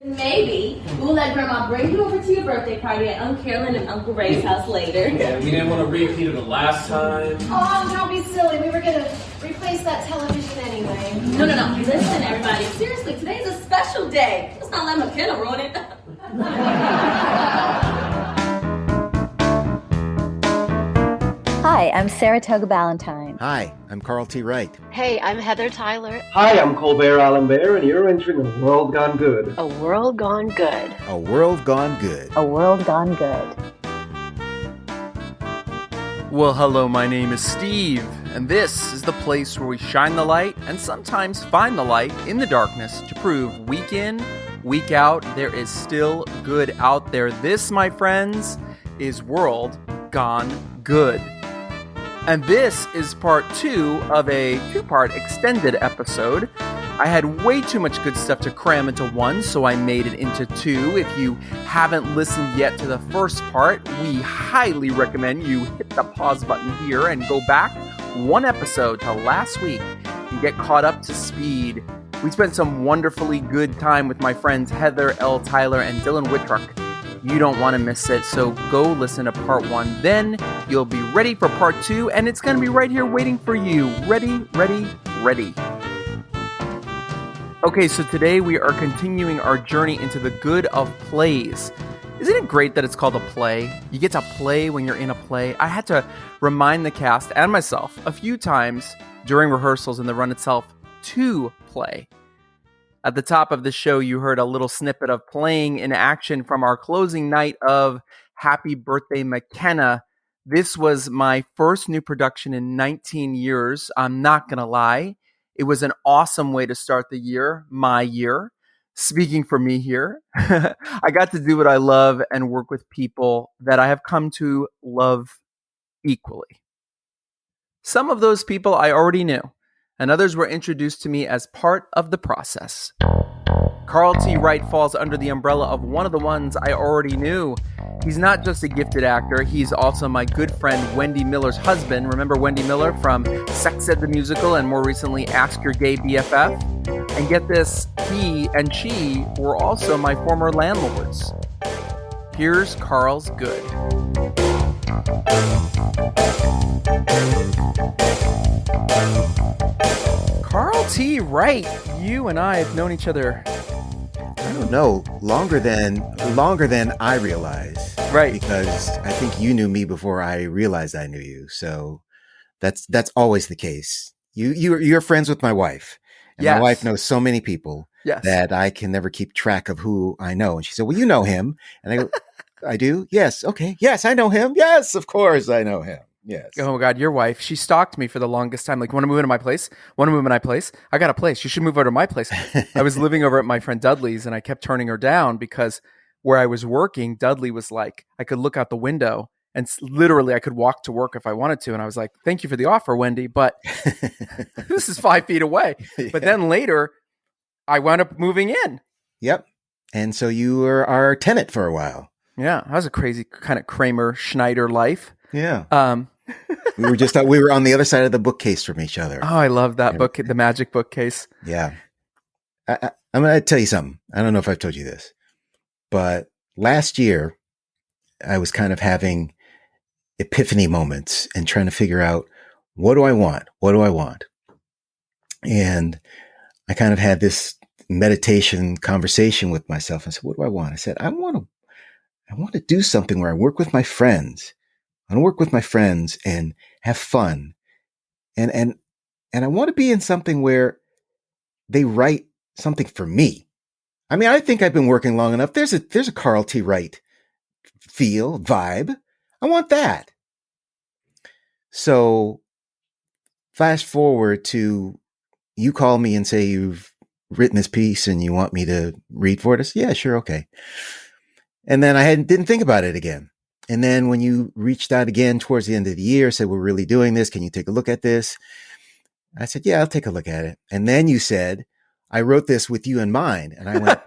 Maybe we'll let Grandma bring you over to your birthday party at Aunt Carolyn and Uncle Ray's house later. Yeah, we didn't want to repeat it the last time. Oh, don't be silly. We were going to replace that television anyway. No. Listen, everybody. Seriously, today's a special day. Let's not let McKenna ruin it. Hi, I'm Saratoga Ballantine. Hi, I'm Karl T. Wright. Hey, I'm Heather Tyler. Hi, I'm Colbert Albert, and you're entering A World Gone Good. A World Gone Good. A World Gone Good. A World Gone Good. Well, hello, my name is Steve, and this is the place where we shine the light and sometimes find the light in the darkness to prove week in, week out, there is still good out there. This, my friends, is World Gone Good. And this is part 2 of a 2-part extended episode. I had way too much good stuff to cram into one, so I made it into 2. If you haven't listened yet to the first part, we highly recommend you hit the pause button here and go back 1 episode to last week and get caught up to speed. We spent some wonderfully good time with my friends Heather L. Tyler and Dylan Whitruck. You don't want to miss it, so go listen to part 1. Then you'll be ready for part 2, and it's going to be right here waiting for you. Ready. Okay, so today we are continuing our journey into the good of plays. Isn't it great that it's called a play? You get to play when you're in a play. I had to remind the cast and myself a few times during rehearsals and the run itself to play. At the top of the show, you heard a little snippet of playing in action from our closing night of Happy Birthday McKenna. This was my first new production in 19 years. I'm not going to lie. It was an awesome way to start the year, my year. Speaking for me here, I got to do what I love and work with people that I have come to love equally. Some of those people I already knew, and others were introduced to me as part of the process. Karl T. Wright falls under the umbrella of one of the ones I already knew. He's not just a gifted actor, he's also my good friend Wendy Miller's husband. Remember Wendy Miller from Sex Ed the Musical and more recently Ask Your Gay BFF? And get this, he and she were also my former landlords. Here's Karl's good. Karl T. Wright, you and I have known each other. I don't know, longer than I realize. Right. Because I think you knew me before I realized I knew you. So that's always the case. You're friends with my wife. And yes. My wife knows so many people yes. that I can never keep track of who I know. And she said, well, you know him. And I go, I do? Yes. Okay. Yes, I know him. Yes, of course I know him. Yes. Oh my God, your wife, she stalked me for the longest time. Like, want to move into my place? Want to move in my place? I got a place. You should move over to my place. I was living over at my friend Dudley's and I kept turning her down because where I was working, Dudley was like, I could look out the window and literally I could walk to work if I wanted to. And I was like, thank you for the offer, Wendy, but this is 5 feet away. Yeah. But then later I wound up moving in. Yep. And so you were our tenant for a while. Yeah. That was a crazy kind of Kramer Schneider life. Yeah. we were on the other side of the bookcase from each other. Oh, I love that book, the magic bookcase. Yeah. I'm going to tell you something. I don't know if I've told you this, but last year I was kind of having epiphany moments and trying to figure out, what do I want? What do I want? And I kind of had this meditation conversation with myself. I said, what do I want? I said, I want to do something where I work with my friends. I want to work with my friends and have fun. And I want to be in something where they write something for me. I mean, I think I've been working long enough. There's a Karl T. Wright vibe. I want that. So fast forward to you call me and say you've written this piece and you want me to read for it. I said, yeah, sure. Okay. And then I didn't think about it again. And then when you reached out again towards the end of the year, said, we're really doing this. Can you take a look at this? I said, yeah, I'll take a look at it. And then you said, I wrote this with you in mind. And I went,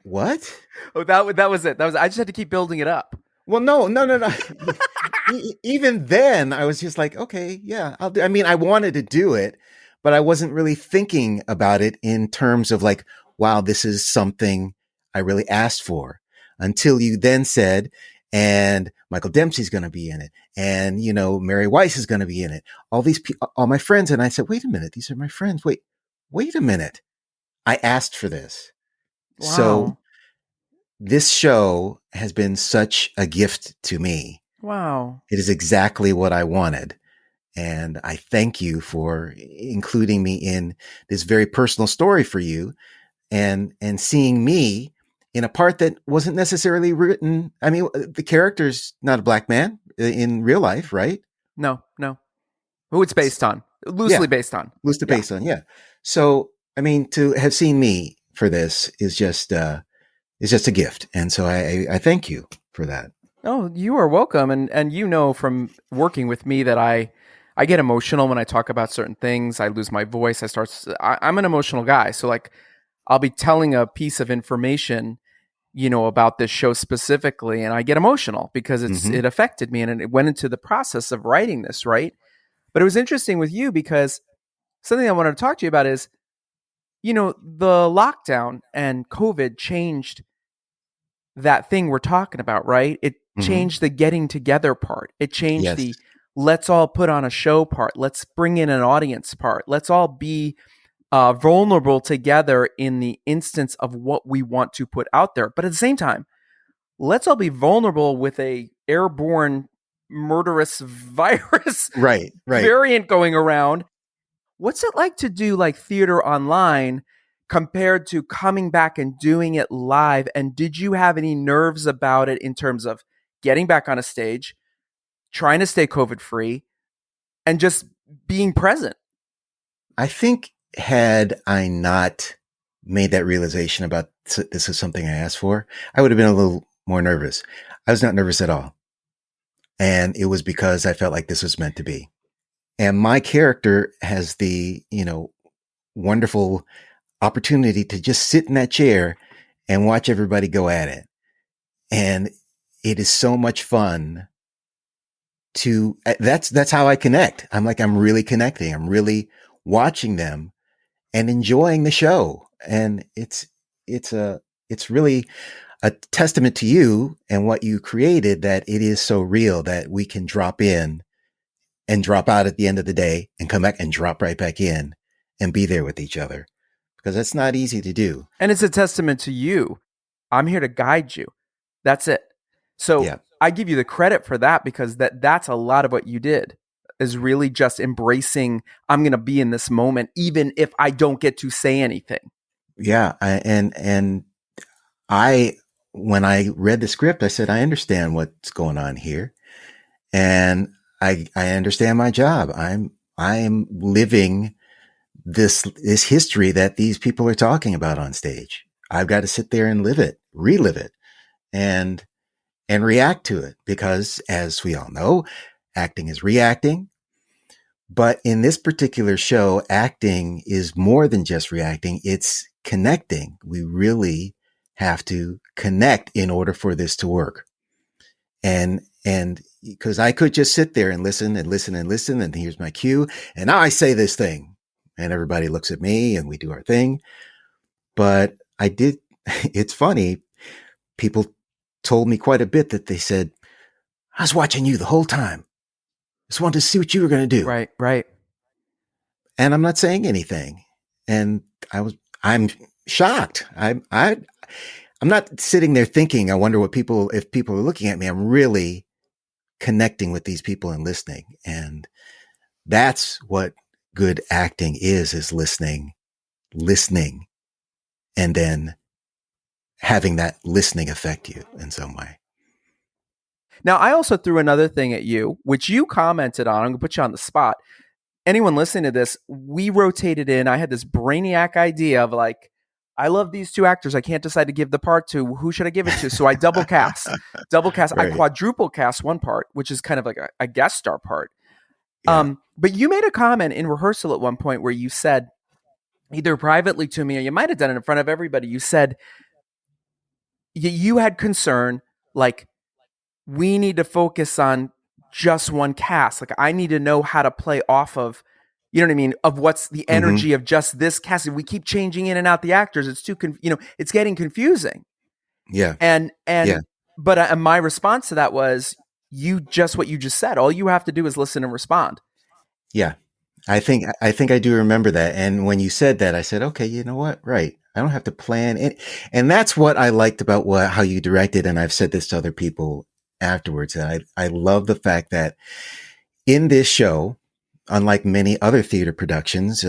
what? Oh, that was it. I just had to keep building it up. Well, no. Even then I was just like, okay, yeah, I'll do. I mean, I wanted to do it, but I wasn't really thinking about it in terms of like, wow, this is something I really asked for, until you then said, and Michael Dempsey's going to be in it. And, you know, Mary Weiss is going to be in it. All these people, all my friends. And I said, wait a minute. These are my friends. Wait a minute. I asked for this. Wow. So this show has been such a gift to me. Wow. It is exactly what I wanted. And I thank you for including me in this very personal story for you, and seeing me in a part that wasn't necessarily written. I mean, the character's not a black man in real life, right? No. Who it's based on. Loosely based on. Loosely based on, yeah. So, I mean, to have seen me for this is just a gift. And so I thank you for that. Oh, you are welcome. And you know from working with me that I get emotional when I talk about certain things. I lose my voice. I'm an emotional guy. So like I'll be telling a piece of information, you know, about this show specifically, and I get emotional because it affected me, and it went into the process of writing this, right? But it was interesting with you because something I wanted to talk to you about is, you know, the lockdown and COVID changed that thing we're talking about, right? It changed the getting together part. It changed the let's all put on a show part. Let's bring in an audience part. Let's all be vulnerable together in the instance of what we want to put out there. But at the same time, let's all be vulnerable with a airborne murderous virus right variant going around. What's it like to do like theater online compared to coming back and doing it live? And did you have any nerves about it in terms of getting back on a stage, trying to stay COVID free, and just being present? I think had I not made that realization about this is something I asked for, I would have been a little more nervous. I was not nervous at all. And it was because I felt like this was meant to be. And my character has the, you know, wonderful opportunity to just sit in that chair and watch everybody go at it. And it is so much fun that's how I connect. I'm really connecting. I'm really watching them and enjoying the show. And it's really a testament to you and what you created, that it is so real that we can drop in and drop out at the end of the day and come back and drop right back in and be there with each other, because that's not easy to do. And it's a testament to you. I'm here to guide you. That's it. So I give you the credit for that, because that's a lot of what you did, is really just embracing, I'm going to be in this moment, even if I don't get to say anything. Yeah. When I read the script, I said, I understand what's going on here. And I understand my job. I'm living this history that these people are talking about on stage. I've got to sit there and live it, relive it, and react to it, because as we all know, acting is reacting. But in this particular show, acting is more than just reacting. It's connecting. We really have to connect in order for this to work. And because I could just sit there and listen and listen and listen, and here's my cue, and now I say this thing, and everybody looks at me and we do our thing. But it's funny. People told me quite a bit that they said, I was watching you the whole time. Just wanted to see what you were going to do. Right. And I'm not saying anything. And I'm shocked. I'm not sitting there thinking, I wonder if people are looking at me. I'm really connecting with these people and listening. And that's what good acting is listening, and then having that listening affect you in some way. Now, I also threw another thing at you, which you commented on. I'm going to put you on the spot. Anyone listening to this, we rotated in. I had this brainiac idea of like, I love these two actors. I can't decide to give the part to. Who should I give it to? So I double cast. Right. I quadruple cast one part, which is kind of like a guest star part. Yeah. But you made a comment in rehearsal at one point where you said, either privately to me or you might have done it in front of everybody, you said you had concern, like, we need to focus on just one cast. Like, I need to know how to play off of, you know what I mean, of what's the energy of just this cast. If we keep changing in and out the actors, it's it's getting confusing. Yeah. And Yeah. but my response to that was what you just said. All you have to do is listen and respond. Yeah. I think I do remember that. And when you said that, I said, okay, you know what? Right. I don't have to plan it. And that's what I liked about how you directed. And I've said this to other people afterwards. That I love the fact that in this show, unlike many other theater productions,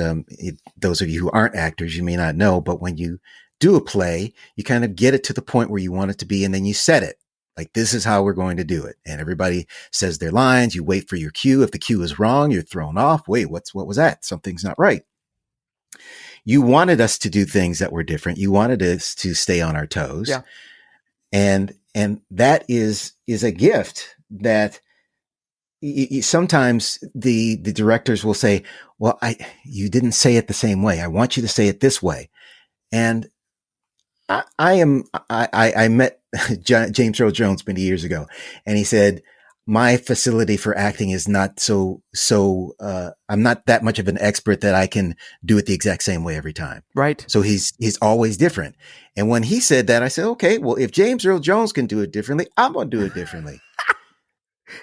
those of you who aren't actors, you may not know, but when you do a play, you kind of get it to the point where you want it to be, and then you set it. Like, this is how we're going to do it. And everybody says their lines. You wait for your cue. If the cue is wrong, you're thrown off. Wait, what was that? Something's not right. You wanted us to do things that were different. You wanted us to stay on our toes. Yeah. And that is a gift that sometimes the directors will say, well, you didn't say it the same way. I want you to say it this way. And I met James Earl Jones many years ago, and he said, my facility for acting is not so I'm not that much of an expert that I can do it the exact same way every time. Right. So he's always different. And when he said that, I said, okay, well, if James Earl Jones can do it differently, I'm going to do it differently.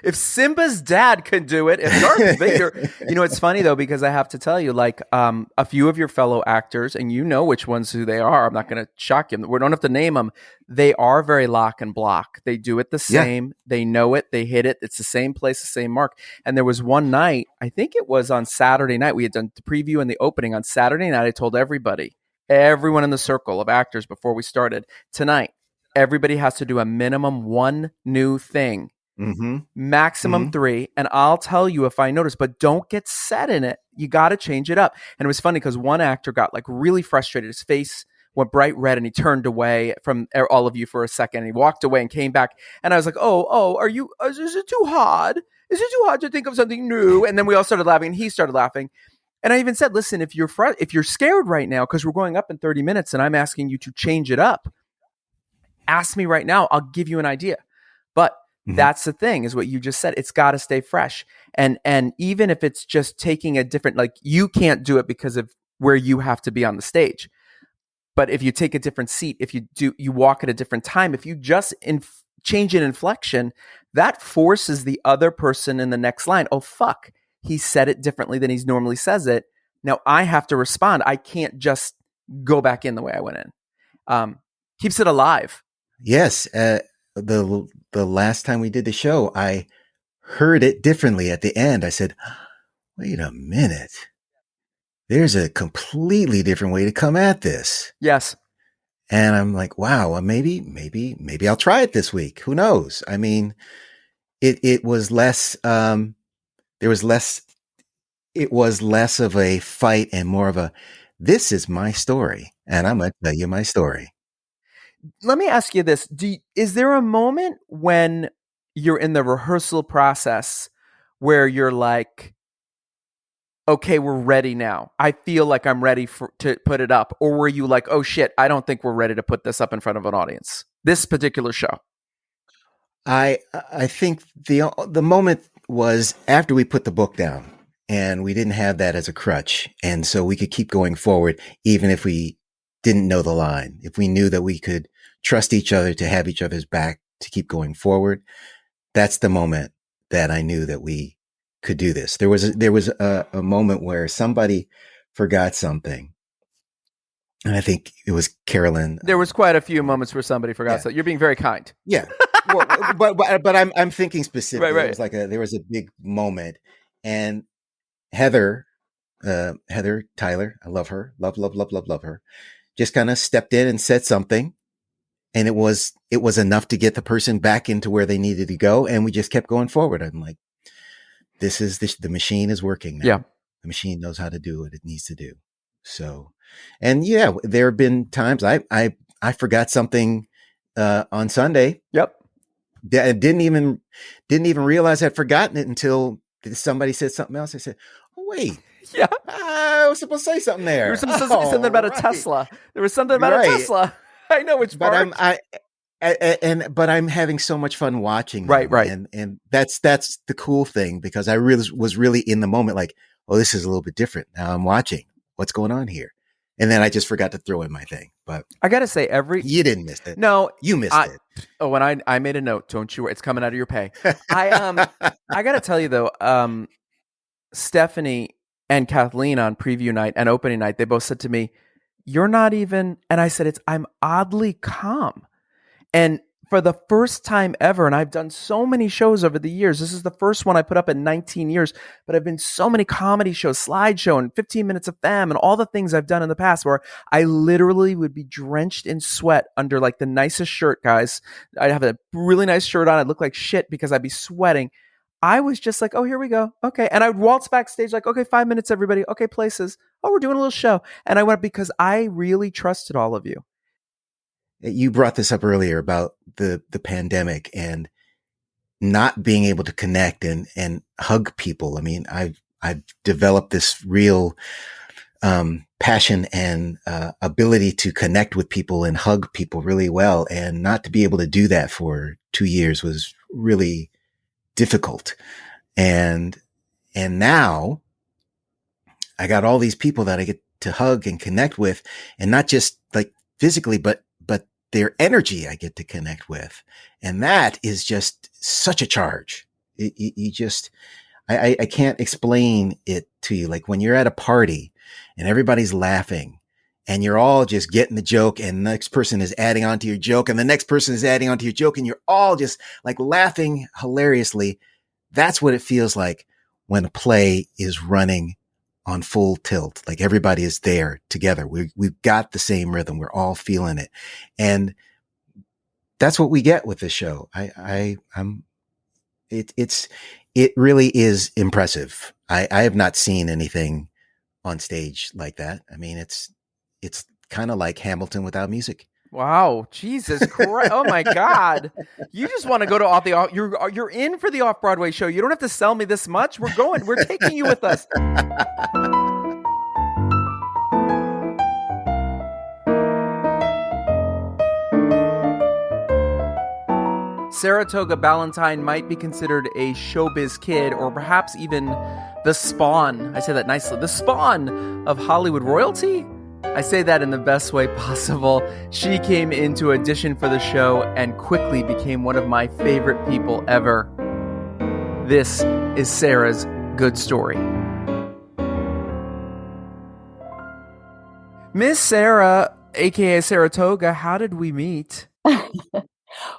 If Simba's dad could do it, if Darth Vader, it's funny though, because I have to tell you, like, a few of your fellow actors, and you know which ones who they are. I'm not going to shock you. We don't have to name them. They are very lock and block. They do it the same. Yeah. They know it. They hit it. It's the same place, the same mark. And there was one night, I think it was on Saturday night. We had done the preview and the opening on Saturday night. I told everyone in the circle of actors before we started, tonight, everybody has to do a minimum one new thing. Mm-hmm. Maximum 3, and I'll tell you if I notice, but don't get set in it. You got to change it up. And it was funny because one actor got like really frustrated. His face went bright red, and he turned away from all of you for a second. And he walked away and came back, and I was like, "Oh, is it too hard? Is it too hard to think of something new?" And then we all started laughing, and he started laughing. And I even said, "Listen, if you're scared right now because we're going up in 30 minutes, and I'm asking you to change it up, ask me right now. I'll give you an idea." But that's the thing, is what you just said. It's got to stay fresh. And even if it's just taking a different, like, you can't do it because of where you have to be on the stage. But if you take a different seat, if you walk at a different time, if you just change an inflection, that forces the other person in the next line. Oh, fuck. He said it differently than he normally says it. Now I have to respond. I can't just go back in the way I went in. Keeps it alive. Yes. The last time we did the show, I heard it differently at the end. I said, wait a minute. There's a completely different way to come at this. Yes. And I'm like, wow, maybe I'll try it this week. Who knows? I mean, it was less, it was less of a fight and more of a, this is my story, and I'm going to tell you my story. Let me ask you this. Is there a moment when you're in the rehearsal process where you're like, okay, we're ready now. I feel like I'm ready to put it up. Or were you like, oh shit, I don't think we're ready to put this up in front of an audience, this particular show? I think the moment was after we put the book down, and we didn't have that as a crutch. And so we could keep going forward, even if we didn't know the line. If we knew that we could trust each other to have each other's back to keep going forward, that's the moment that I knew that we could do this. There was a moment where somebody forgot something, and I think it was Carolyn. There was quite a few moments where somebody forgot something. You're being very kind. Yeah, well, but I'm thinking specifically. Right. It was like there was a big moment, and Heather Tyler, I love her, love her, just kind of stepped in and said something. And it was enough to get the person back into where they needed to go. And we just kept going forward. I'm like, the machine is working now. Yeah. The machine knows how to do what it needs to do. So, and yeah, there have been times I forgot something, on Sunday. Yep. I didn't even realize I'd forgotten it until somebody said something else. I said, oh, wait. Yeah. I was supposed to say something there. You were supposed to say something about a Tesla. There was something about a Tesla. I know which part. But I'm having so much fun watching. Right. And that's the cool thing, because I was really in the moment, like, oh, this is a little bit different. Now I'm watching what's going on here. And then I just forgot to throw in my thing. But I got to say, you didn't miss it. No, you missed it. Oh, when I made a note, don't you worry. It's coming out of your pay. I got to tell you though, Stephanie and Kathleen on preview night and opening night, they both said to me, "You're not even," and I said, I'm oddly calm. And for the first time ever, and I've done so many shows over the years. This is the first one I put up in 19 years, but I've been so many comedy shows, slideshow, and 15 Minutes of Femme, and all the things I've done in the past where I literally would be drenched in sweat under like the nicest shirt, guys. I'd have a really nice shirt on. I'd look like shit because I'd be sweating. I was just like, oh, here we go. Okay. And I would waltz backstage like, okay, 5 minutes, everybody. Okay, places. Oh, we're doing a little show. And I went because I really trusted all of you. You brought this up earlier about the pandemic and not being able to connect and hug people. I mean, I've developed this real passion and ability to connect with people and hug people really well. And not to be able to do that for 2 years was really difficult. And now I got all these people that I get to hug and connect with, and not just like physically, but their energy I get to connect with. And that is just such a charge. I can't explain it to you. Like when you're at a party and everybody's laughing and you're all just getting the joke, and the next person is adding on to your joke, and the next person is adding on to your joke, and you're all just like laughing hilariously. That's what it feels like when a play is running on full tilt. Like everybody is there together. We've got the same rhythm. We're all feeling it. And that's what we get with this show. It really is impressive. I have not seen anything on stage like that. I mean, it's kind of like Hamilton without music. Wow, Jesus Christ! Oh my God, you just want to go to you're in for the off-Broadway show. You don't have to sell me this much. We're going. We're taking you with us. Saratoga Ballantine might be considered a showbiz kid, or perhaps even the spawn. I say that nicely. The spawn of Hollywood royalty. I say that in the best way possible. She came in to audition for the show and quickly became one of my favorite people ever. This is Sarah's good story. Miss Sarah, aka Saratoga, how did we meet?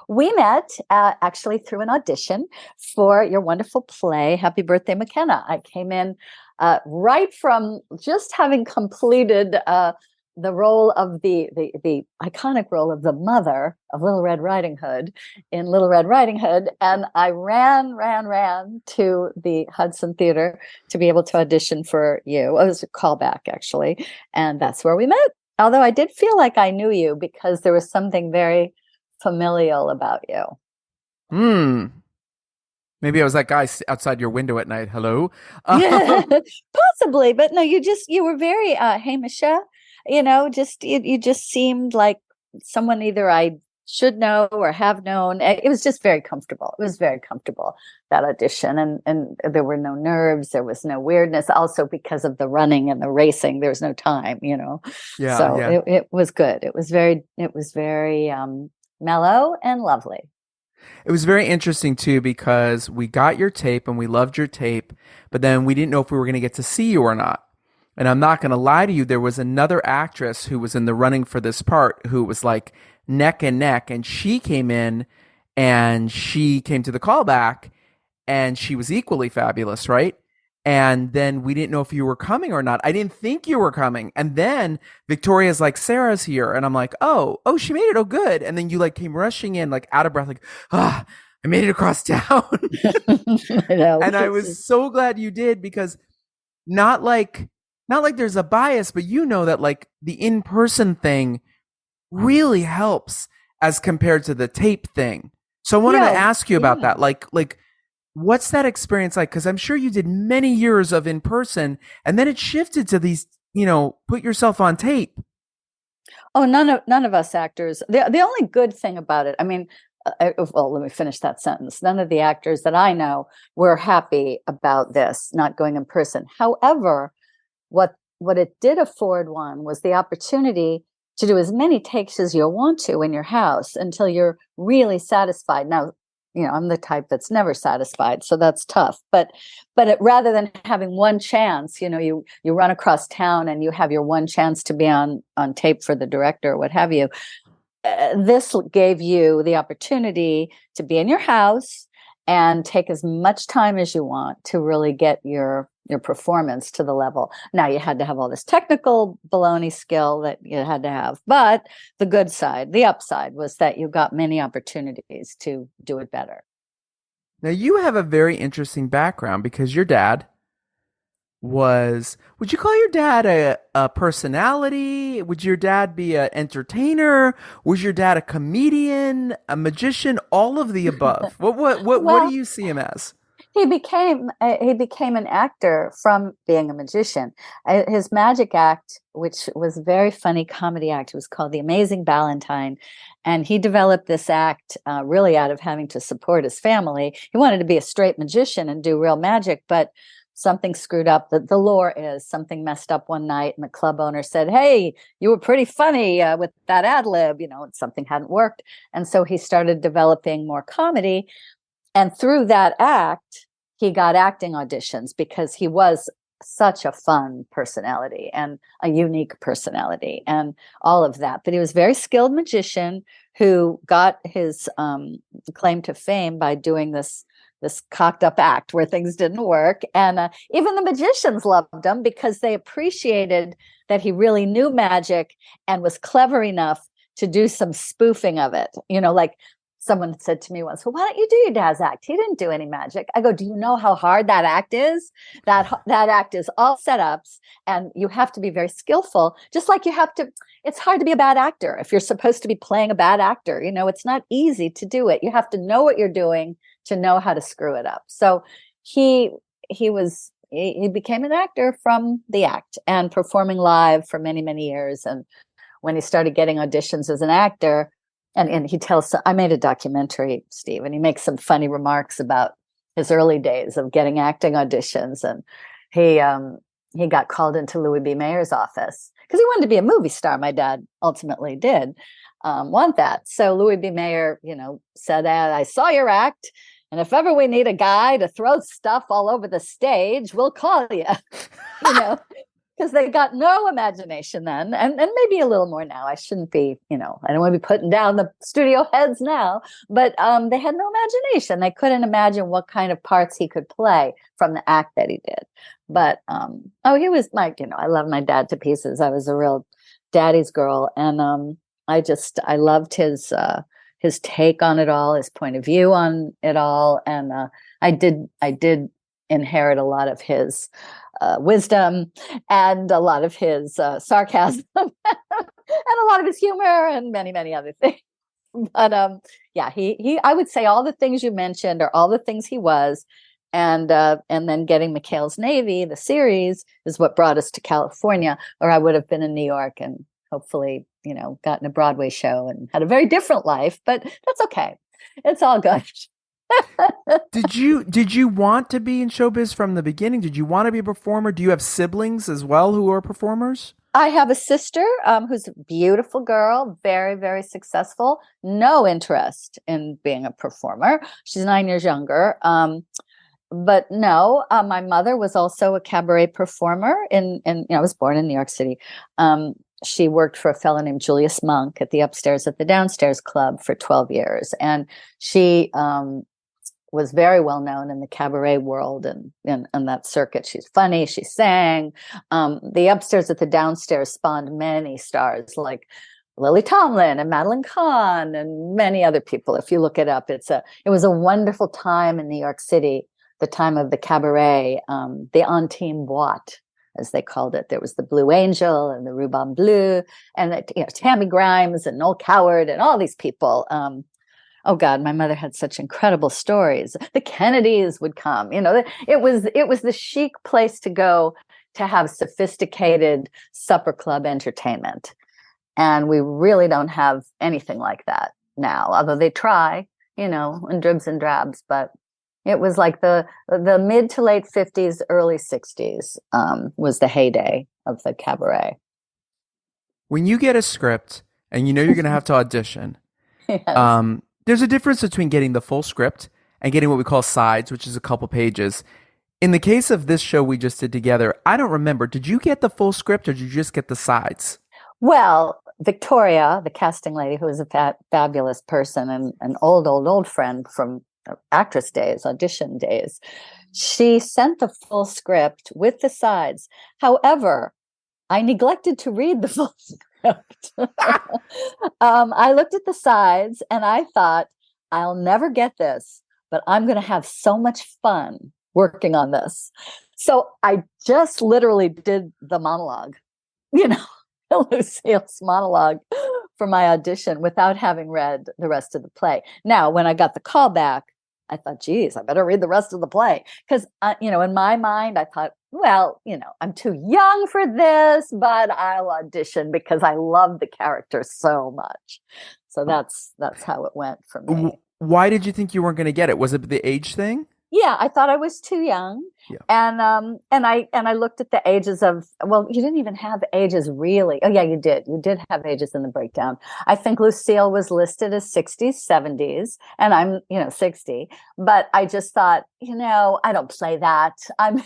We met actually through an audition for your wonderful play, Happy Birthday McKenna. I came in right from just having completed the role of the iconic role of the mother of Little Red Riding Hood in Little Red Riding Hood. And I ran to the Hudson Theater to be able to audition for you. It was a callback, actually. And that's where we met. Although I did feel like I knew you because there was something very familial about you. Maybe I was that guy outside your window at night. Hello? Possibly, but no, you were very Hamisha, you just seemed like someone either I should know or have known. It was just very comfortable. It was very comfortable, that audition. And there were no nerves. There was no weirdness. Also because of the running and the racing, there was no time, Yeah. So yeah. It was good. It was very mellow and lovely. It was very interesting too, because we got your tape and we loved your tape, but then we didn't know if we were going to get to see you or not. And I'm not going to lie to you, there was another actress who was in the running for this part who was like neck and neck, and she came in and she came to the callback and she was equally fabulous, right? And then we didn't know if you were coming or not. I didn't think you were coming. And then Victoria's like, Sarah's here. And I'm like, oh, she made it. Oh, good. And then you like came rushing in, like out of breath, like, I made it across town. And I was so glad you did, because not like there's a bias, but that like the in-person thing really helps as compared to the tape thing. So I wanted to ask you about that. Like, what's that experience like? Because I'm sure you did many years of in person, and then it shifted to these, put yourself on tape. Oh, none of us actors. The only good thing about it, I mean, let me finish that sentence. None of the actors that I know were happy about this not going in person. However, what what it did afford one was the opportunity to do as many takes as you want to in your house until you're really satisfied. Now, I'm the type that's never satisfied, so that's tough. But rather than having one chance, you run across town and you have your one chance to be on tape for the director or what have you. This gave you the opportunity to be in your house and take as much time as you want to really get your performance to the level. Now, you had to have all this technical baloney skill that you had to have, but the good side, the upside, was that you got many opportunities to do it better. Now, you have a very interesting background because your dad would you call your dad a personality? Would your dad be an entertainer? Was your dad a comedian, a magician, all of the above? What do you see him as? He became an actor from being a magician. His magic act, which was a very funny comedy act, was called The Amazing Ballantine. And he developed this act really out of having to support his family. He wanted to be a straight magician and do real magic, but something screwed up. The lore is something messed up one night, and the club owner said, "Hey, you were pretty funny with that ad lib," and something hadn't worked. And so he started developing more comedy. And through that act, he got acting auditions because he was such a fun personality and a unique personality and all of that. But he was a very skilled magician who got his claim to fame by doing this cocked up act where things didn't work. And even the magicians loved him because they appreciated that he really knew magic and was clever enough to do some spoofing of it. Like someone said to me once, "Well, why don't you do your dad's act? He didn't do any magic." I go, "Do you know how hard that act is? That act is all setups, and you have to be very skillful. Just like it's hard to be a bad actor if you're supposed to be playing a bad actor. It's not easy to do it. You have to know what you're doing to know how to screw it up." So he became an actor from the act and performing live for many, many years. And when he started getting auditions as an actor, and he tells, I made a documentary, Steve, and he makes some funny remarks about his early days of getting acting auditions. And he got called into Louis B. Mayer's office because he wanted to be a movie star. My dad ultimately did want that. So Louis B. Mayer, said, "I saw your act, and if ever we need a guy to throw stuff all over the stage, we'll call you." Because they got no imagination then, and maybe a little more now. I shouldn't be, I don't want to be putting down the studio heads now, but they had no imagination. They couldn't imagine what kind of parts he could play from the act that he did. But, he was I love my dad to pieces. I was a real daddy's girl. And I loved his take on it all, his point of view on it all. And I did inherit a lot of his wisdom and a lot of his sarcasm and a lot of his humor and many, many other things. But I would say all the things you mentioned are all the things he was. And then getting McHale's Navy, the series, is what brought us to California, or I would have been in New York and hopefully, gotten a Broadway show and had a very different life, but that's okay. It's all good. Did you want to be in showbiz from the beginning? Did you want to be a performer? Do you have siblings as well who are performers? I have a sister who's a beautiful girl, very, very successful. No interest in being a performer. She's 9 years younger. But no, my mother was also a cabaret performer. I was born in New York City. She worked for a fellow named Julius Monk at the Upstairs at the Downstairs Club for 12 years. And she was very well known in the cabaret world and that circuit. She's funny. She sang. The Upstairs at the Downstairs spawned many stars like Lily Tomlin and Madeline Kahn and many other people. If you look it up, it was a wonderful time in New York City, the time of the cabaret, the Antime Boîte, as they called it. There was the Blue Angel and the Ruban Bleu and Tammy Grimes and Noel Coward and all these people. Oh God, my mother had such incredible stories. The Kennedys would come. It was the chic place to go to have sophisticated supper club entertainment. And we really don't have anything like that now, although they try, in dribs and drabs. But it was like the mid to late 50s, early 60s was the heyday of the cabaret. When you get a script and you know you're going to have to audition, Yes. there's a difference between getting the full script and getting what we call sides, which is a couple pages. In the case of this show we just did together, I don't remember. Did you get the full script or did you just get the sides? Well, Victoria, the casting lady, who is a fabulous person and an old friend from actress days, audition days, she sent the full script with the sides. However, I neglected to read the full script. I looked at the sides and I thought, I'll never get this, but I'm going to have so much fun working on this. So I just literally did the monologue, Lucille's monologue for my audition without having read the rest of the play. Now, when I got the call back, I thought, geez, I better read the rest of the play. Because, in my mind, I thought, well, I'm too young for this, but I'll audition because I love the character so much. So that's how it went for me. Why did you think you weren't going to get it? Was it the age thing? Yeah, I thought I was too young. Yeah. And I looked at the ages of, well, you didn't even have ages really. Oh yeah, you did. You did have ages in the breakdown. I think Lucille was listed as 60s, 70s, and I'm, 60. But I just thought, I don't play that. I'm,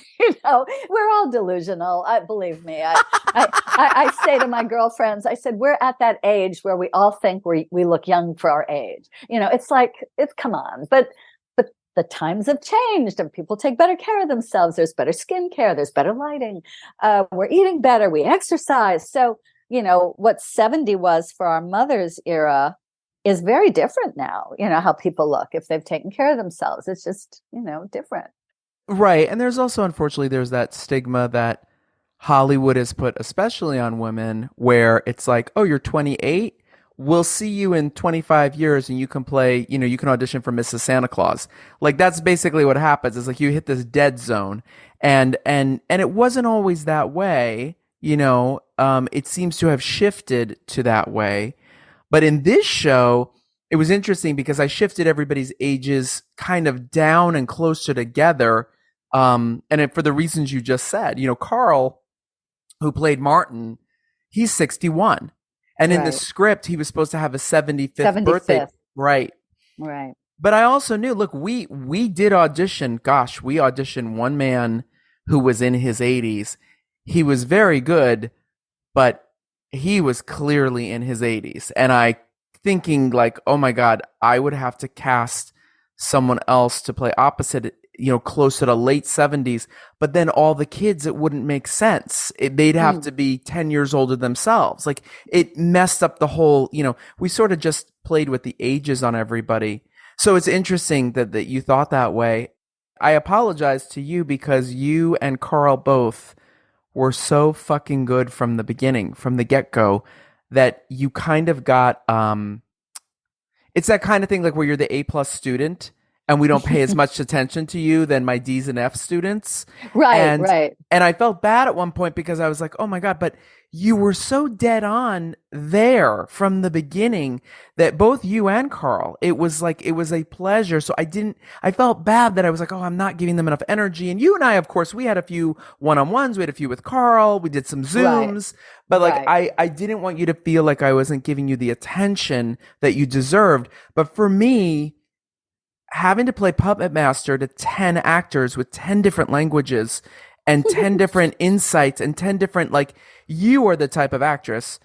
we're all delusional. Believe me. I say to my girlfriends, I said, we're at that age where we all think we look young for our age. It's like, come on. But the times have changed and people take better care of themselves. There's better skincare. There's better lighting. We're eating better. We exercise. So, what 70 was for our mother's era is very different now, how people look if they've taken care of themselves. It's just, different. Right. And there's also, unfortunately, there's that stigma that Hollywood has put, especially on women, where it's like, oh, you're 28. We'll see you in 25 years and you can play, you can audition for Mrs. Santa Claus. Like that's basically what happens. It's like you hit this dead zone and it wasn't always that way. It seems to have shifted to that way. But in this show, it was interesting because I shifted everybody's ages kind of down and closer together. For the reasons you just said, Karl, who played Martin, he's 61. And in the script, he was supposed to have a 75th birthday. Right. Right. But I also knew, look, we did audition. Gosh, we auditioned one man who was in his 80s. He was very good, but he was clearly in his 80s. And I thinking like, oh my God, I would have to cast someone else to play opposite, closer to late 70s. But then all the kids, it wouldn't make sense. They'd have to be 10 years older themselves. Like it messed up the whole, we sort of just played with the ages on everybody. So it's interesting that you thought that way. I apologize to you because you and Karl both were so fucking good from the beginning, from the get-go, that you kind of got, it's that kind of thing like where you're the A+ student and we don't pay as much attention to you than my D's and F students. Right, right. And I felt bad at one point because I was like, oh my God, but you were so dead on there from the beginning that both you and Karl, it was a pleasure. So I felt bad that I was like, oh, I'm not giving them enough energy. And you and I, of course, we had a few one-on-ones. We had a few with Karl. We did some Zooms. Right. But I didn't want you to feel like I wasn't giving you the attention that you deserved. But for me, having to play puppet master to 10 actors with 10 different languages and 10 different insights and 10 different, you are the type of actress,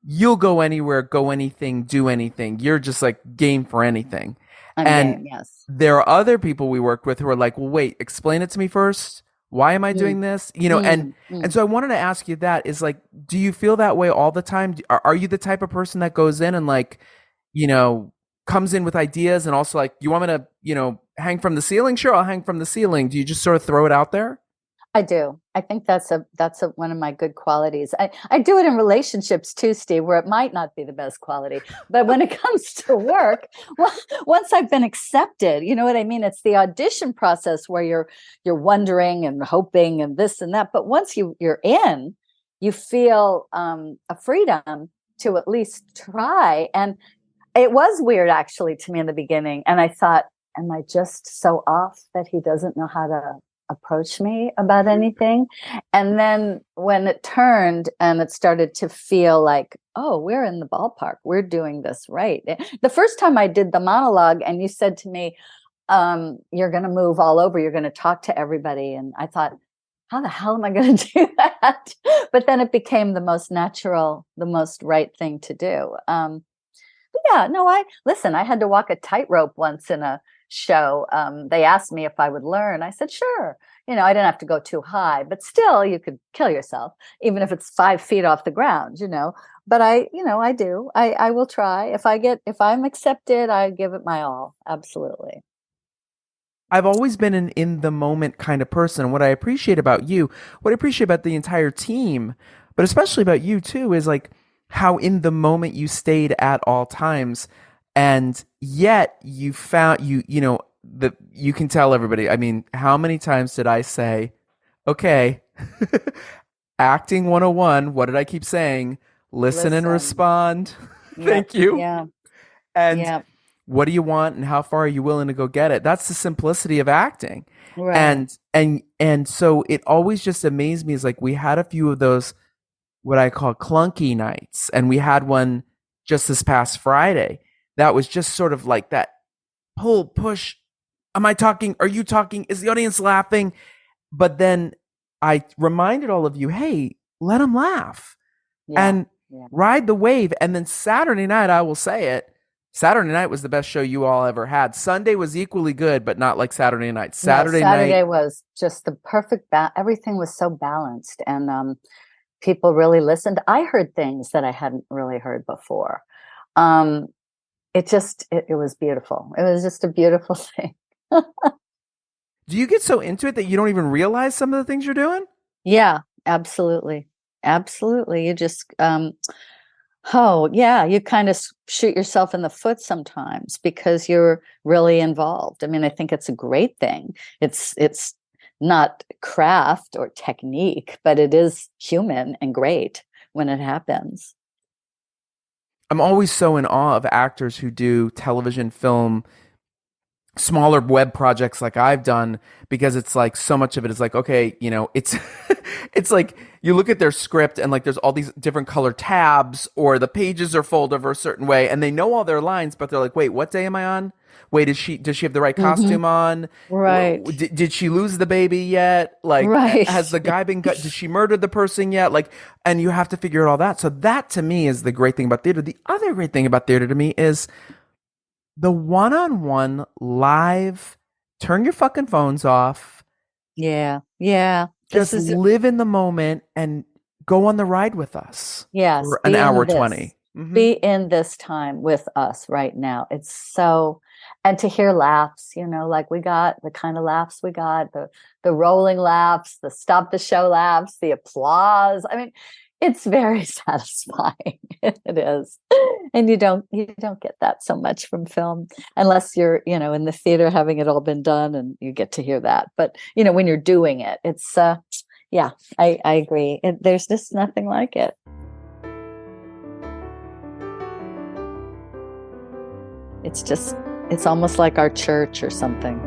you'll go anywhere, go anything, do anything. You're just game for anything. Yes. There are other people we worked with who are like, well, wait, explain it to me first. Why am I doing this? And so I wanted to ask you that is do you feel that way all the time? Are you the type of person that goes in and comes in with ideas and also you want me to, hang from the ceiling? Sure, I'll hang from the ceiling. Do you just sort of throw it out there? I do. I think that's one of my good qualities. I do it in relationships too, Steve, where it might not be the best quality. But when it comes to work, well, once I've been accepted, you know what I mean? It's the audition process where you're wondering and hoping and this and that. But once you're in, you feel a freedom to at least try. And it was weird actually to me in the beginning. And I thought, am I just so off that he doesn't know how to approach me about anything. And then when it turned and it started to feel like, oh, we're in the ballpark, we're doing this right. The first time I did the monologue and you said to me, you're going to move all over, you're going to talk to everybody. And I thought, how the hell am I going to do that? But then it became the most natural, the most right thing to do. Yeah, no, I had to walk a tightrope once in a show. They asked me if I would learn. I said, sure. I didn't have to go too high, but still you could kill yourself, even if it's 5 feet off the ground, but I do, I will try. If I'm accepted, I give it my all. Absolutely. I've always been an in the moment kind of person. What I appreciate about you, what I appreciate about the entire team, but especially about you too, is like how in the moment you stayed at all times. And yet you found you can tell everybody. I mean, how many times did I say, okay, acting 101, what did I keep saying? Listen and respond. Thank you. Yeah. And what do you want and how far are you willing to go get it? That's the simplicity of acting. Right. And so it always just amazed me. Is like we had a few of those what I call clunky nights, and we had one just this past Friday that was just sort of like that pull, push. Am I talking? Are you talking? Is the audience laughing? But then I reminded all of you, hey, let them laugh and ride the wave. And then Saturday night, I will say it, Saturday night was the best show you all ever had. Sunday was equally good, but not like Saturday night. Saturday night was just the perfect everything was so balanced, and people really listened. I heard things that I hadn't really heard before. It was beautiful. It was just a beautiful thing. Do you get so into it that you don't even realize some of the things you're doing? Yeah, absolutely. Absolutely. You just you kind of shoot yourself in the foot sometimes because you're really involved. I mean, I think it's a great thing. It's not craft or technique, but it is human and great when it happens. I'm always so in awe of actors who do television, film, smaller web projects like I've done, because it's like so much of it is like, okay, it's it's like you look at their script and like there's all these different color tabs or the pages are folded over a certain way and they know all their lines, but they're like, wait, what day am I on? Wait, does she have the right costume on? Right. Did she lose the baby yet? Like, has the guy been did she murder the person yet? Like, and you have to figure out all that. So that to me is the great thing about theater. The other great thing about theater to me is the one-on-one live, turn your fucking phones off. Yeah. Yeah. Just live in the moment and go on the ride with us. Yes. For an hour 20. Mm-hmm. Be in this time with us right now. It's so, and to hear laughs, like we got the kind of laughs we got, the rolling laughs, the stop the show laughs, the applause. I mean, it's very satisfying. It is. And you don't get that so much from film unless you're, in the theater having it all been done and you get to hear that. But, when you're doing it, it's, I agree. There's just nothing like it. It's almost like our church or something.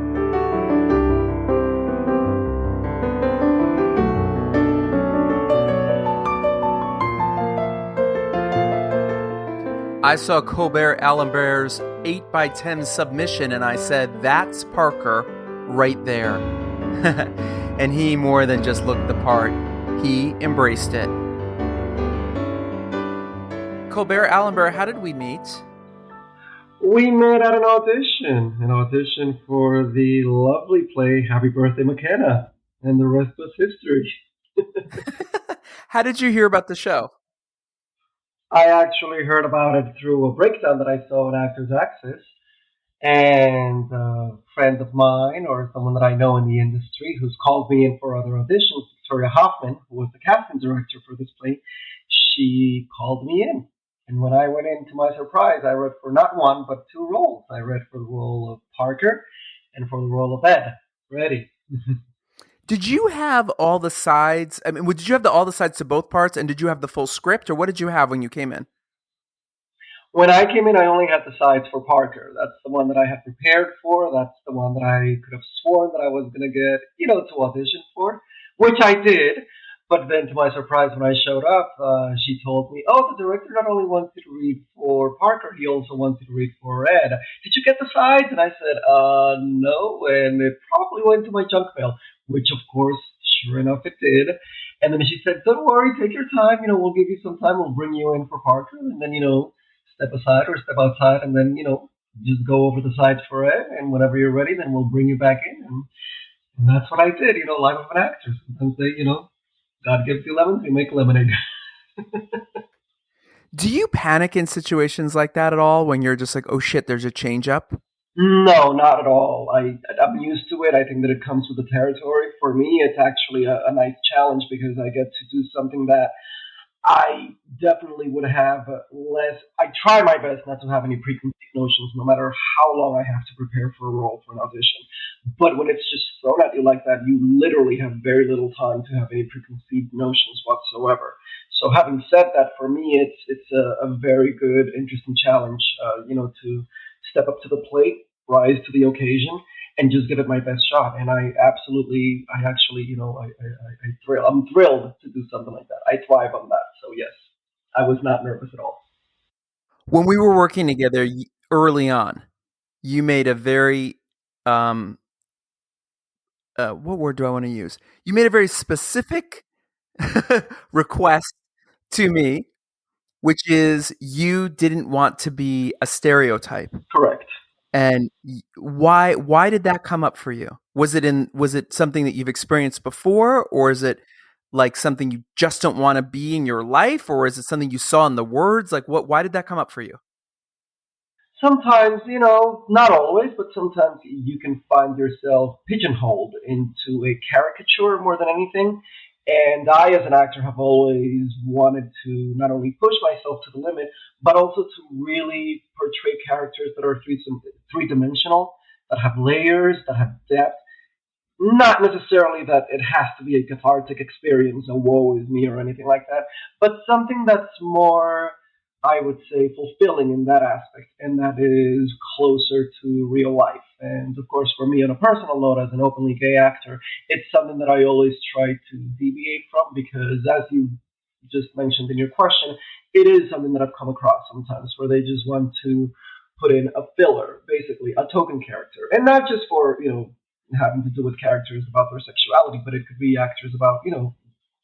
I saw Colbert Albert's 8x10 submission and I said, that's Parker right there. And he more than just looked the part. He embraced it. Colbert Albert, how did we meet? We met at an audition for the lovely play Happy Birthday McKenna, and the rest was history. How did you hear about the show? I actually heard about it through a breakdown that I saw on Actors Access, and a friend of mine or someone that I know in the industry who's called me in for other auditions, Victoria Hoffman, who was the casting director for this play, she called me in. And when I went in, to my surprise, I read for not one, but 2 roles. I read for the role of Parker and for the role of Ed. Ready. Did you have all the sides? I mean, did you have all the sides to both parts, and did you have the full script, or what did you have when you came in? When I came in, I only had the sides for Parker. That's the one that I had prepared for. That's the one that I could have sworn that I was going to get, to audition for, which I did. But then, to my surprise, when I showed up, she told me, "Oh, the director not only wants you to read for Parker, he also wants you to read for Ed. Did you get the sides?" And I said, no, and it probably went to my junk mail, which, of course, sure enough, it did. And then she said, "Don't worry, take your time. We'll give you some time. We'll bring you in for Parker, and then, step aside or step outside, and then, just go over the sides for Ed. And whenever you're ready, then we'll bring you back in." And that's what I did. Life of an actor. Sometimes they, God gives you lemons, you make lemonade. Do you panic in situations like that at all when you're just like, oh shit, there's a change up? No, not at all. I'm used to it. I think that it comes with the territory. For me, it's actually a nice challenge because I get to do something that I definitely would have less. I try my best not to have any preconceived notions, no matter how long I have to prepare for a role for an audition. But when it's just thrown at you like that, you literally have very little time to have any preconceived notions whatsoever. So having said that, for me, it's a very good, interesting challenge, to step up to the plate, rise to the occasion, and just give it my best shot. And I'm thrilled to do something like that. I thrive on that. So yes, I was not nervous at all. When we were working together early on, you made a very, what word do I want to use? You made a very specific request to me, which is you didn't want to be a stereotype. Correct. And why did that come up for you? Was it something that you've experienced before, or is it like something you just don't want to be in your life, or is it something you saw in the words? Like why did that come up for you? Sometimes, not always, but sometimes you can find yourself pigeonholed into a caricature more than anything. And I, as an actor, have always wanted to not only push myself to the limit, but also to really portray characters that are three-dimensional, that have layers, that have depth. Not necessarily that it has to be a cathartic experience, a woe is me or anything like that, but something that's more, I would say, fulfilling in that aspect, and that is closer to real life. And of course, for me, on a personal note, as an openly gay actor, it's something that I always try to deviate from because, as you just mentioned in your question, it is something that I've come across sometimes where they just want to put in a filler, basically, a token character. And not just for, having to do with characters about their sexuality, but it could be actors about,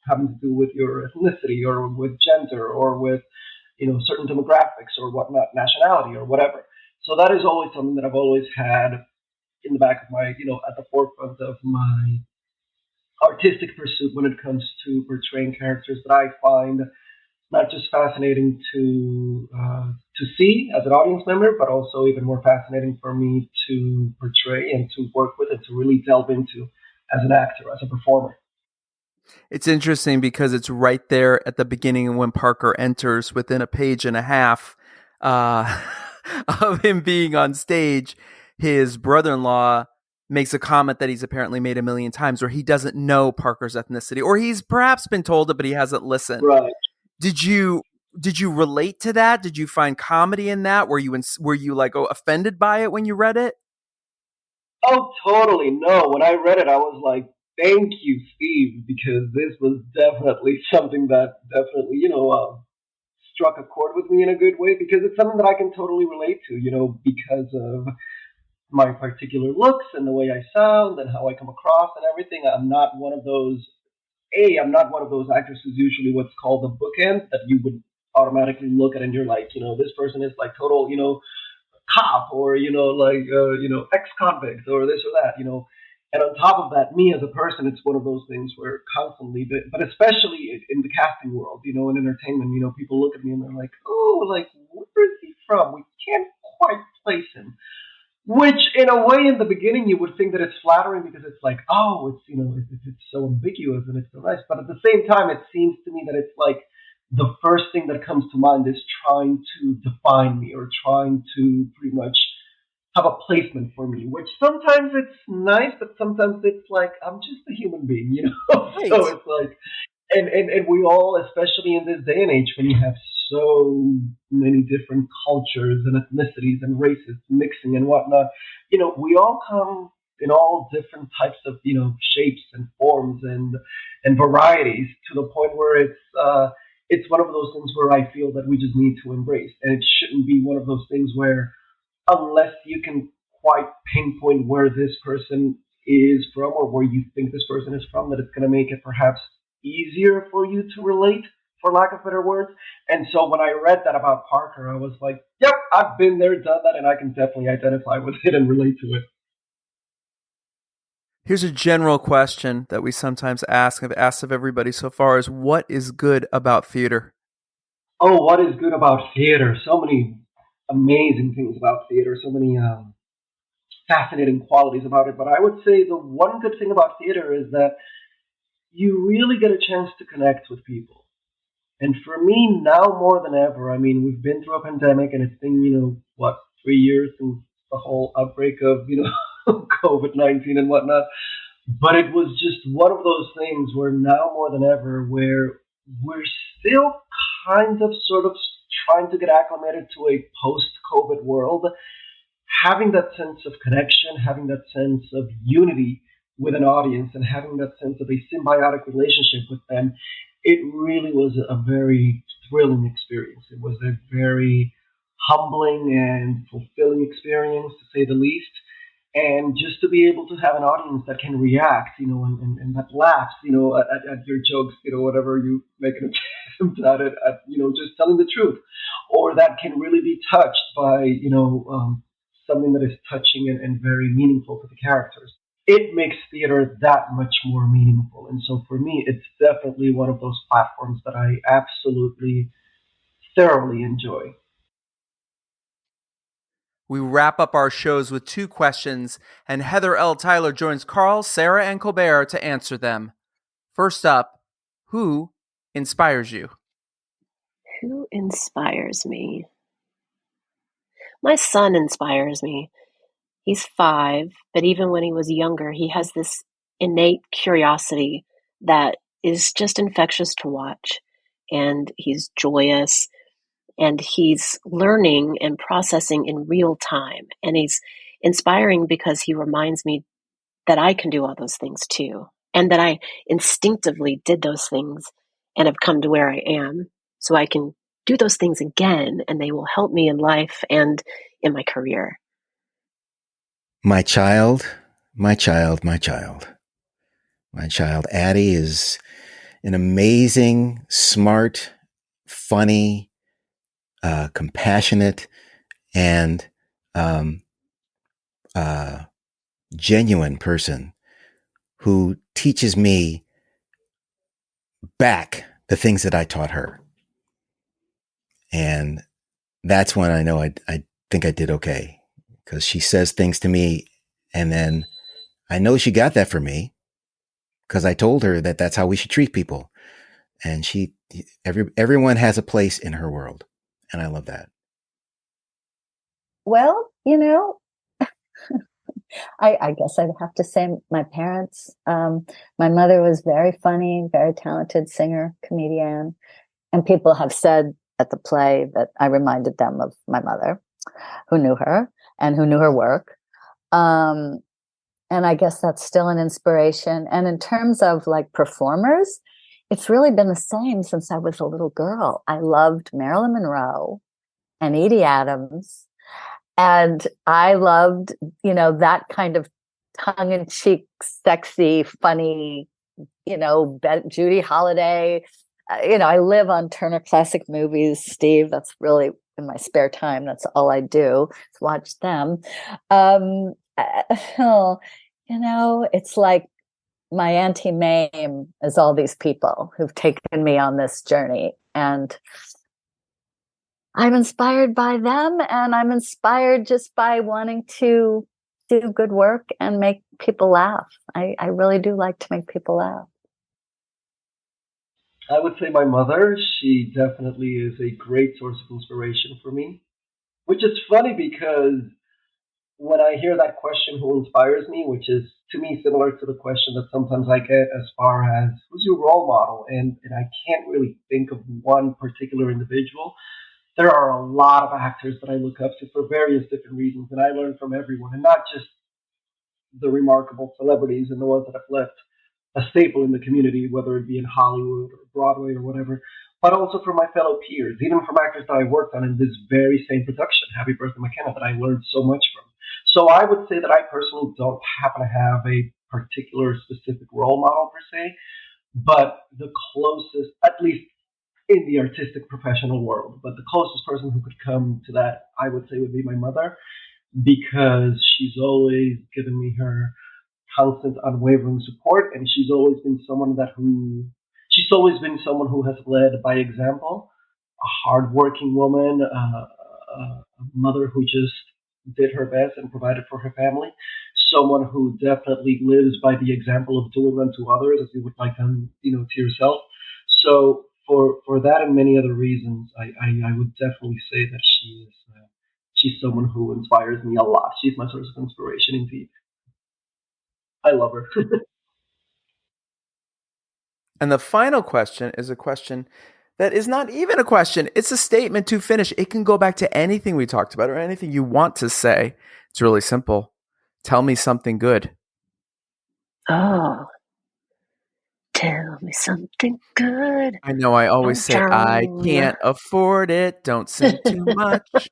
having to do with your ethnicity or with gender or with certain demographics or whatnot, nationality or whatever. So that is always something that I've always had in the back of my, at the forefront of my artistic pursuit when it comes to portraying characters that I find not just fascinating to see as an audience member, but also even more fascinating for me to portray and to work with and to really delve into as an actor, as a performer. It's interesting because it's right there at the beginning when Parker enters, within a page and a half of him being on stage. His brother-in-law makes a comment that he's apparently made a million times where he doesn't know Parker's ethnicity, or he's perhaps been told it, but he hasn't listened. Right. Did you relate to that? Did you find comedy in that? Were you like offended by it when you read it? Oh, totally. No, when I read it, I was like, thank you, Steve, because this was definitely something that definitely, struck a chord with me in a good way, because it's something that I can totally relate to, because of my particular looks and the way I sound and how I come across and everything. I'm not one of those actors who's usually what's called a bookend that you would automatically look at and you're like, this person is like total, cop or, ex-convict or this or that, And on top of that, me as a person, it's one of those things where constantly, but especially in the casting world, in entertainment, people look at me and they're like, oh, like, where is he from? We can't quite place him. Which, in a way, in the beginning, you would think that it's flattering because it's like, oh, it's so ambiguous and it's so nice. But at the same time, it seems to me that it's like the first thing that comes to mind is trying to define me or trying to pretty much have a placement for me, which sometimes it's nice, but sometimes it's like, I'm just a human being, Right. So it's like, and we all, especially in this day and age, when you have so many different cultures and ethnicities and races mixing and whatnot. We all come in all different types of, shapes and forms and varieties, to the point where it's one of those things where I feel that we just need to embrace. And it shouldn't be one of those things where, unless you can quite pinpoint where this person is from or where you think this person is from, that it's going to make it perhaps easier for you to relate, for lack of better words. And so when I read that about Parker, I was like, yep, I've been there, done that, and I can definitely identify with it and relate to it. Here's a general question that we sometimes ask, I've asked of everybody so far, is what is good about theater? Oh, what is good about theater? So many amazing things about theater, so many fascinating qualities about it. But I would say the one good thing about theater is that you really get a chance to connect with people. And for me, now more than ever, I mean, we've been through a pandemic, and it's been, 3 years since the whole outbreak of, COVID-19 and whatnot. But it was just one of those things where now more than ever, where we're still kind of sort of trying to get acclimated to a post-COVID world, having that sense of connection, having that sense of unity with an audience, and having that sense of a symbiotic relationship with them, it really was a very thrilling experience. It was a very humbling and fulfilling experience, to say the least. And just to be able to have an audience that can react, and that laughs, at your jokes, whatever you make an attempt at it, just telling the truth, or that can really be touched by, something that is touching and very meaningful to the characters. It makes theater that much more meaningful. And so for me, it's definitely one of those platforms that I absolutely thoroughly enjoy. We wrap up our shows with 2 questions, and Heather L. Tyler joins Karl, Sarah, and Colbert to answer them. First up, who inspires you? Who inspires me? My son inspires me. He's 5, but even when he was younger, he has this innate curiosity that is just infectious to watch. And he's joyous, and he's learning and processing in real time. And he's inspiring because he reminds me that I can do all those things too, and that I instinctively did those things and have come to where I am, so I can do those things again, and they will help me in life and in my career. My child, my child, my child. My child, Addie, is an amazing, smart, funny, compassionate, and genuine person who teaches me back the things that I taught her. And that's when I know I think I did okay, because she says things to me, and then I know she got that from me because I told her that that's how we should treat people. And everyone has a place in her world. And I love that. Well, I guess I'd have to say my parents. My mother was very funny, very talented singer, comedian. And people have said at the play that I reminded them of my mother, who knew her and who knew her work. And I guess that's still an inspiration. And in terms of like performers, it's really been the same since I was a little girl. I loved Marilyn Monroe and Edie Adams. And I loved, that kind of tongue-in-cheek, sexy, funny, Judy Holliday. I live on Turner Classic Movies, Steve. That's really in my spare time. That's all I do is watch them. It's like my Auntie Mame is all these people who've taken me on this journey. And I'm inspired by them, and I'm inspired just by wanting to do good work and make people laugh. I really do like to make people laugh. I would say my mother. She definitely is a great source of inspiration for me, which is funny because when I hear that question, who inspires me, which is to me similar to the question that sometimes I get as far as who's your role model, and I can't really think of one particular individual. There are a lot of actors that I look up to for various different reasons, and I learn from everyone, and not just the remarkable celebrities and the ones that have left a staple in the community, whether it be in Hollywood or Broadway or whatever, but also from my fellow peers, even from actors that I worked on in this very same production, Happy Birthday McKenna, that I learned so much from. So I would say that I personally don't happen to have a particular specific role model per se, but the closest, at least in the artistic professional world, but the closest person who could come to that, I would say, would be my mother, because she's always given me her constant, unwavering support, and she's always been someone who has led by example, a hardworking woman, a mother who just did her best and provided for her family, someone who definitely lives by the example of doing unto others as you would like done, to yourself. So for that and many other reasons, I would definitely say that she's someone who inspires me a lot. She's my source of inspiration, indeed. I love her. And the final question is a question that is not even a question. It's a statement to finish. It can go back to anything we talked about or anything you want to say. It's really simple. Tell me something good. Oh, tell me something good. I know I always say, I can't afford it. Don't sing too much.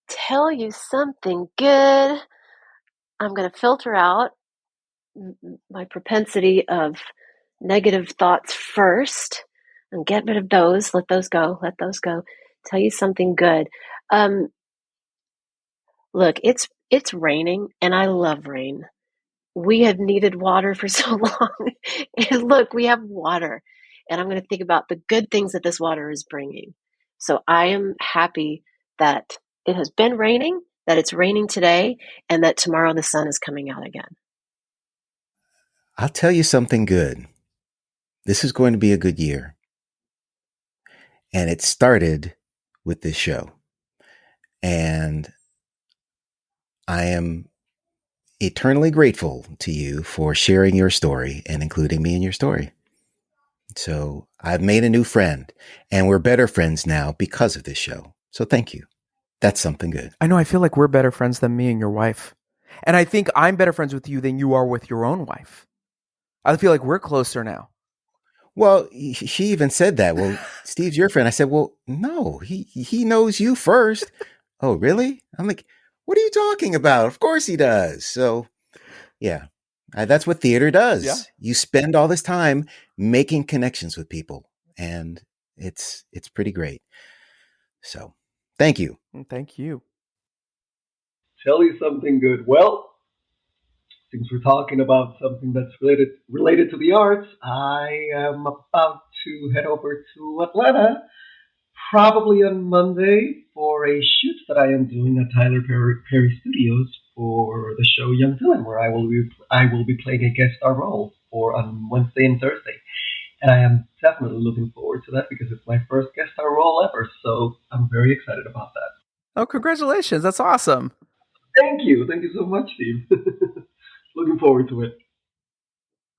Tell you something good. I'm going to filter out my propensity of negative thoughts first and get rid of those. Let those go. Tell you something good. Look, it's raining, and I love rain. We have needed water for so long. And look, we have water. And I'm going to think about the good things that this water is bringing. So I am happy that it has been raining, that it's raining today, and that tomorrow the sun is coming out again. I'll tell you something good. This is going to be a good year. And it started with this show. And I am eternally grateful to you for sharing your story and including me in your story. So I've made a new friend, and we're better friends now because of this show. So thank you. That's something good. I know. I feel like we're better friends than me and your wife. And I think I'm better friends with you than you are with your own wife. I feel like we're closer now. Well, she even said that. Well, Steve's your friend. I said, well, no, he knows you first. Oh, really? I'm like, what are you talking about? Of course he does. So, yeah, that's what theater does. Yeah. You spend all this time making connections with people, and it's pretty great. So, thank you. Thank you. Tell you something good. Well, since we're talking about something that's related to the arts, I am about to head over to Atlanta, probably on Monday, for a shoot that I am doing at Tyler Perry Studios for the show Young Dylan, where I will be playing a guest star role on Wednesday and Thursday. And I am definitely looking forward to that because it's my first guest star role ever, so I'm very excited about that. Oh, congratulations. That's awesome. Thank you. Thank you so much, Steve. Looking forward to it.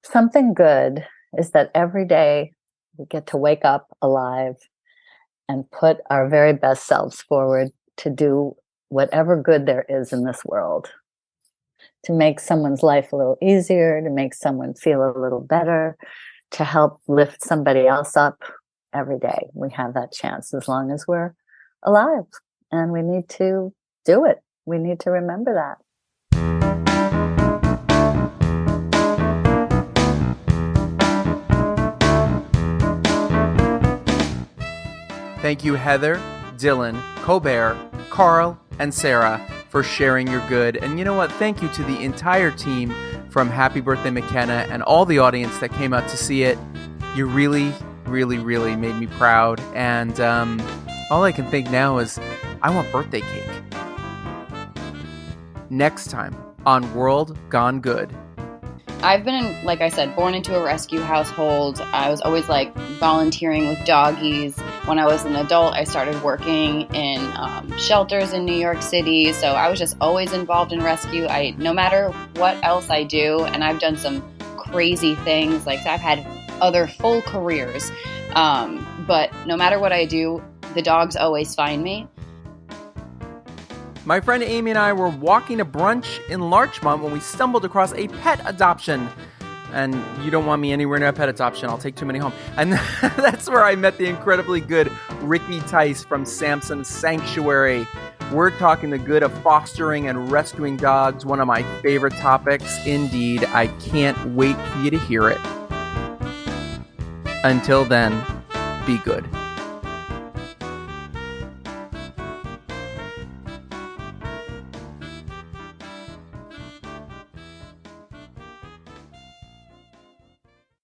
Something good is that every day we get to wake up alive and put our very best selves forward to do whatever good there is in this world, to make someone's life a little easier, to make someone feel a little better, to help lift somebody else up. Every day we have that chance as long as we're alive, and we need to do it. We need to remember that. Thank you, Heather, Dylan, Colbert, Karl, and Sarah for sharing your good. And you know what? Thank you to the entire team from Happy Birthday McKenna and all the audience that came out to see it. You really, really, really made me proud. And all I can think now is I want birthday cake. Next time on World Gone Good. I've been, like I said, born into a rescue household. I was always volunteering with doggies. when I was an adult, I started working in shelters in New York City. So I was just always involved in rescue. No matter what else I do, and I've done some crazy things. Like I've had other full careers. But no matter what I do, the dogs always find me. My friend Amy and I were walking to brunch in Larchmont when we stumbled across a pet adoption. And you don't want me anywhere near a pet adoption. I'll take too many home. And that's where I met the incredibly good Ricky Tice from Samson's Sanctuary. We're talking the good of fostering and rescuing dogs, one of my favorite topics. Indeed, I can't wait for you to hear it. Until then, be good.